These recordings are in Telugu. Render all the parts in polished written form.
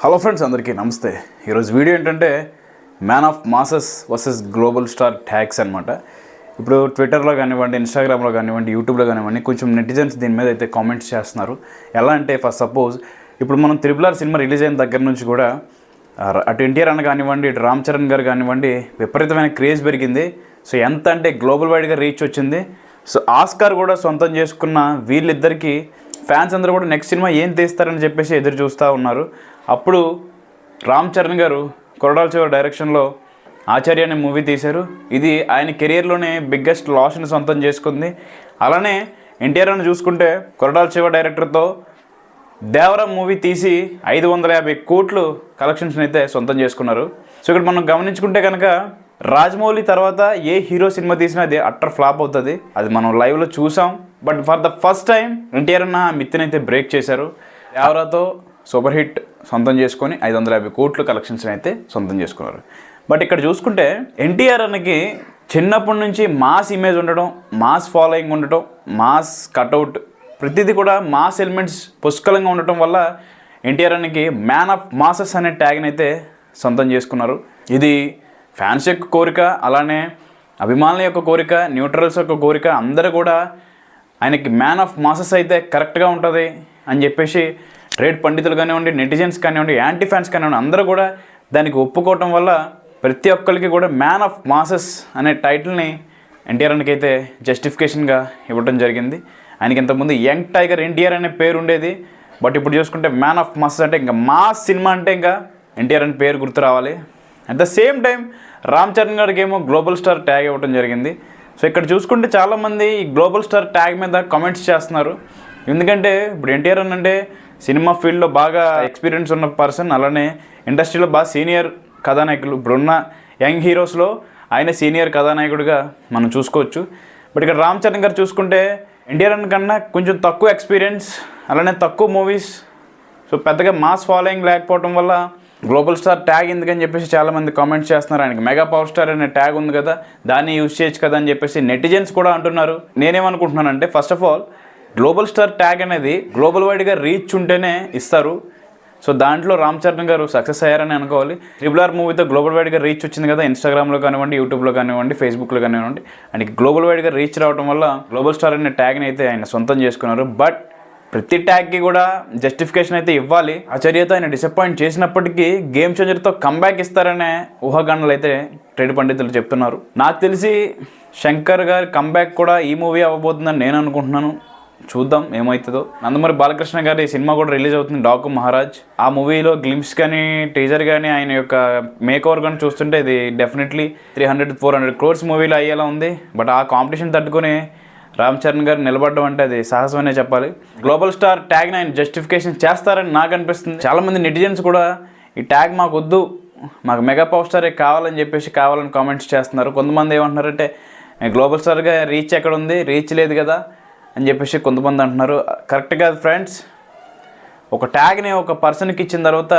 హలో ఫ్రెండ్స్, అందరికీ నమస్తే. ఈరోజు వీడియో ఏంటంటే man of masses versus global star tags అనమాట. ఇప్పుడు ట్విట్టర్లో కానివ్వండి, ఇన్స్టాగ్రామ్లో కానివ్వండి, యూట్యూబ్లో కానివ్వండి, కొంచెం నెటిజన్స్ దీని మీద అయితే కామెంట్స్ చేస్తున్నారు. ఎలా అంటే, ఫస్ట్ సపోజ్ ఇప్పుడు మనం RRR సినిమా రిలీజ్ అయిన దగ్గర నుంచి కూడా అటు ఎన్టీఆర్ అన్న కానివ్వండి, ఇటు రామ్ చరణ్ గారు కానివ్వండి, విపరీతమైన క్రేజ్ పెరిగింది. సో ఎంత అంటే గ్లోబల్ వైడ్గా రీచ్ వచ్చింది. సో ఆస్కార్ కూడా సొంతం చేసుకున్న వీళ్ళిద్దరికీ ఫ్యాన్స్ అందరూ కూడా నెక్స్ట్ సినిమా ఏం తీస్తారని చెప్పేసి ఎదురు చూస్తూ ఉన్నారు. అప్పుడు రామ్ చరణ్ గారు కొరటాల శివ డైరెక్షన్లో ఆచార్య అనే మూవీ తీశారు. ఇది ఆయన కెరియర్లోనే బిగ్గెస్ట్ లాస్ని సొంతం చేసుకుంది. అలానే ఎన్టీఆర్ అని చూసుకుంటే కొరటాల శివ డైరెక్టర్తో దేవరా మూవీ తీసి 550 కోట్లు కలెక్షన్స్ని అయితే సొంతం చేసుకున్నారు. సో ఇక్కడ మనం గమనించుకుంటే కనుక రాజమౌళి తర్వాత ఏ హీరో సినిమా తీసినా అది అట్టర్ ఫ్లాప్ అవుతుంది. అది మనం లైవ్లో చూసాం. But for the first time NTR అన్న మిత్తినైతే బ్రేక్ చేశారు. దేవరాతో సూపర్ హిట్ సొంతం చేసుకొని 550 కోట్లు కలెక్షన్స్ని అయితే సొంతం చేసుకున్నారు. బట్ ఇక్కడ చూసుకుంటే ఎన్టీఆర్ అన్నకి చిన్నప్పటి నుంచి మాస్ ఇమేజ్ ఉండటం, మాస్ ఫాలోయింగ్ ఉండటం, మాస్ కట్అవుట్, ప్రతిదీ కూడా మాస్ ఎలిమెంట్స్ పుష్కలంగా ఉండటం వల్ల ఎన్టీఆర్ అన్నకి మ్యాన్ ఆఫ్ మాసెస్ అనే ట్యాగ్ని అయితే సొంతం చేసుకున్నారు. ఇది ఫ్యాన్స్ యొక్క కోరిక, అలానే అభిమానుల యొక్క కోరిక, న్యూట్రల్స్ యొక్క కోరిక. అందరూ కూడా ఆయనకి మ్యాన్ ఆఫ్ మాసెస్ అయితే కరెక్ట్గా ఉంటుంది అని చెప్పేసి ట్రేడ్ పండితులు కానివ్వండి, నెటిజన్స్ కానివ్వండి, యాంటీ ఫ్యాన్స్ కానివ్వండి, అందరూ కూడా దానికి ఒప్పుకోవటం వల్ల ప్రతి ఒక్కరికి కూడా మ్యాన్ ఆఫ్ మాసెస్ అనే టైటిల్ని ఎన్టీఆర్ అన్నకి అయితే జస్టిఫికేషన్గా ఇవ్వడం జరిగింది. ఆయనకి ఇంతకుముందు యంగ్ టైగర్ ఎన్టీఆర్ అనే పేరు ఉండేది. బట్ ఇప్పుడు చూసుకుంటే మ్యాన్ ఆఫ్ మాసెస్ అంటే ఇంకా మాస్ సినిమా అంటే ఇంకా ఎన్టీఆర్ అనే పేరు గుర్తు రావాలి. At the same time Ram Charan గారికి ఏమో గ్లోబల్ స్టార్ ట్యాగ్ ఇవ్వడం జరిగింది. సో ఇక్కడ చూసుకుంటే చాలామంది ఈ గ్లోబల్ స్టార్ ట్యాగ్ మీద కామెంట్స్ చేస్తున్నారు. ఎందుకంటే ఇప్పుడు ఎన్టీఆర్ అన్న అంటే సినిమా ఫీల్డ్లో బాగా ఎక్స్పీరియన్స్ ఉన్న పర్సన్, అలానే ఇండస్ట్రీలో బాగా సీనియర్ కథానాయకులు. ఇప్పుడున్న యంగ్ హీరోస్లో ఆయన సీనియర్ కథానాయకుడిగా మనం చూసుకోవచ్చు. బట్ ఇక్కడ రామ్ చరణ్ గారు చూసుకుంటే ఎన్టీఆర్ అన్న కన్నా కొంచెం తక్కువ ఎక్స్పీరియన్స్, అలానే తక్కువ మూవీస్, సో పెద్దగా మాస్ ఫాలోయింగ్ లేకపోవడం వల్ల గ్లోబల్ స్టార్ ట్యాగ్ ఎందుకని చెప్పేసి చాలామంది కామెంట్స్ చేస్తున్నారు. ఆయనకి మెగా పవర్ స్టార్ అనే ట్యాగ్ ఉంది కదా, దాన్ని యూజ్ చేయొచ్చు కదా అని చెప్పేసి నెటిజన్స్ కూడా అంటున్నారు. నేనేమనుకుంటున్నానంటే, first of all global star tag అనేది గ్లోబల్ వైడ్గా రీచ్ ఉంటేనే ఇస్తారు. సో దాంట్లో రామ్ చరణ్ గారు సక్సెస్ అయ్యారని అనుకోవాలి. RRR మూవీతో గ్లోబల్ వైడ్గా రీచ్ వచ్చింది కదా, ఇన్స్టాగ్రామ్లో కానివ్వండి, యూట్యూబ్లో కానివ్వండి, ఫేస్బుక్లో కానివ్వండి. ఆయనకి గ్లోబల్ వైడ్గా రీచ్ రావడం వల్ల గ్లోబల్ స్టార్ అనే ట్యాగ్ని అయితే ఆయన సొంతం చేసుకున్నారు. బట్ ప్రతి ట్యాగ్కి కూడా జస్టిఫికేషన్ అయితే ఇవ్వాలి. ఆచార్యతో ఆయన డిసప్పాయింట్ చేసినప్పటికీ గేమ్ చేంజర్తో కంబ్యాక్ ఇస్తారనే ఊహాగానాలు అయితే ట్రేడ్ పండితులు చెప్తున్నారు. నాకు తెలిసి శంకర్ గారి కంబ్యాక్ కూడా ఈ మూవీ అవ్వబోతుందని నేను అనుకుంటున్నాను. చూద్దాం ఏమవుతుందో. నందమూరి బాలకృష్ణ గారి సినిమా కూడా రిలీజ్ అవుతుంది, డాకు మహారాజ్. ఆ మూవీలో గ్లింప్స్ కానీ, టీజర్ కానీ, ఆయన యొక్క మేక్ ఓవర్ కానీ చూస్తుంటే ఇది డెఫినెట్లీ 300-400 crores మూవీలో అయ్యేలా ఉంది. బట్ ఆ కాంపిటీషన్ తట్టుకుని రామ్ చరణ్ గారు నిలబడడం అంటే అది సాహసమనే చెప్పాలి. గ్లోబల్ స్టార్ ట్యాగ్ని ఆయన జస్టిఫికేషన్ చేస్తారని నాకు అనిపిస్తుంది. చాలామంది నెటిజన్స్ కూడా ఈ ట్యాగ్ మాకు వద్దు, మాకు మెగా పవర్ స్టారే కావాలని చెప్పేసి కావాలని కామెంట్స్ చేస్తున్నారు. కొంతమంది ఏమంటున్నారంటే, గ్లోబల్ స్టార్గా రీచ్ ఎక్కడ ఉంది, రీచ్ లేదు కదా అని చెప్పేసి కొంతమంది అంటున్నారు. కరెక్ట్ కాదు ఫ్రెండ్స్. ఒక ట్యాగ్ని ఒక పర్సన్కి ఇచ్చిన తర్వాత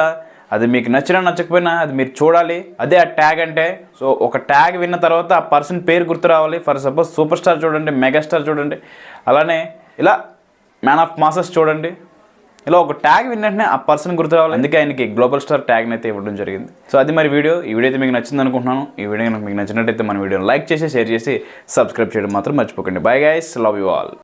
అది మీకు నచ్చినా నచ్చకపోయినా అది మీరు చూడాలి. అదే ఆ ట్యాగ్ అంటే. సో ఒక ట్యాగ్ విన్న తర్వాత ఆ పర్సన్ పేరు గుర్తు రావాలి. ఫర్ సపోజ్ సూపర్ స్టార్ చూడండి, మెగాస్టార్ చూడండి, అలానే ఇలా మ్యాన్ ఆఫ్ మాసెస్ చూడండి. ఇలా ఒక ట్యాగ్ విన్నట్టే ఆ పర్సన్ గుర్తు రావాలి. అందుకే ఆయనకి గ్లోబల్ స్టార్ ట్యాగ్ని అయితే ఇవ్వడం జరిగింది. సో అది మరి వీడియో. ఈ వీడియో అయితే మీకు నచ్చింది అనుకుంటున్నాను. ఈ వీడియో మీకు నచ్చినట్టయితే మన వీడియోని లైక్ చేసి, షేర్ చేసి, సబ్స్క్రైబ్ చేయడం మాత్రం మర్చిపోకండి. Bye guys, love you all.